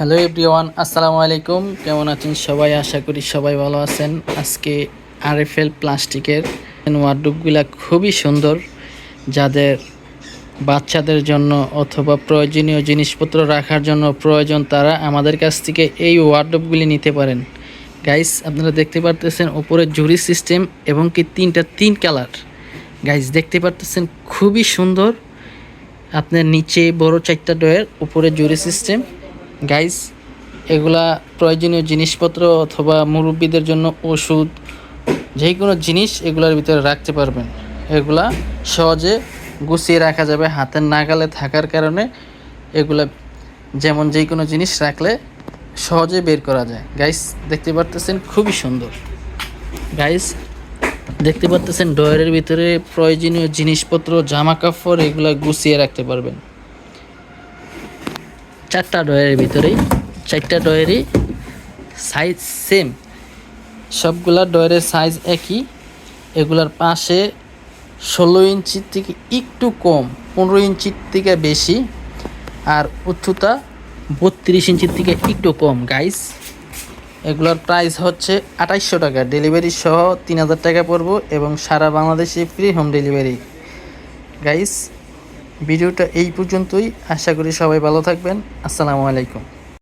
Hello everyone, আসসালামু আলাইকুম। কেমন আছেন সবাই? আশা করি সবাই ভালো আছেন। আজকে আরএফএল প্লাস্টিকের ওয়ার্ডরোবগুলা খুবই সুন্দর। যাদের বাচ্চাদের জন্য অথবা প্রয়োজনীয় জিনিসপত্র রাখার জন্য প্রয়োজন, তারা আমাদের কাছ থেকে এই ওয়ার্ডরোবগুলি নিতে পারেন। গাইস, আপনারা দেখতে পারতেছেন উপরে জুরি সিস্টেম এবং কি তিন কালার। গাইস, দেখতে পারতেছেন খুবই সুন্দর। আপনার নিচে বড় 4টা ডয়ের, উপরে জুরি সিস্টেম। গাইস, এগুলা প্রয়োজনীয় জিনিসপত্র অথবা মুরব্বীদের জন্য ওষুধ, যে কোনো জিনিস এগুলার ভিতরে রাখতে পারবেন। এগুলা সহজে গুছিয়ে রাখা যাবে, হাতের নাগালে থাকার কারণে এগুলা যেমন যে কোনো জিনিস রাখলে সহজে বের করা যায়। গাইস, দেখতে পারতেছেন খুবই সুন্দর। গাইস, দেখতে পারতেছেন ডয়ারের ভিতরে প্রয়োজনীয় জিনিসপত্র, জামা কাপড় এগুলা গুছিয়ে রাখতে পারবেন। 4টা ডয়ারের ভিতরেই, 4টা ডয়ারই সাইজ সেম, সবগুলা ডয়ারের সাইজ একই। এগুলার পাশে 16 ইঞ্চির থেকে একটু কম, 15 ইঞ্চির থেকে বেশি, আর উচ্চতা 32 ইঞ্চির থেকে একটু কম। গাইস, এগুলোর প্রাইস হচ্ছে 2800 টাকা, ডেলিভারি সহ 3000 টাকা পড়বো এবং সারা বাংলাদেশে ফ্রি হোম ডেলিভারি। গাইস, ভিডিওটা এই পর্যন্তই। আশা করি সবাই ভালো থাকবেন। আসসালামু আলাইকুম।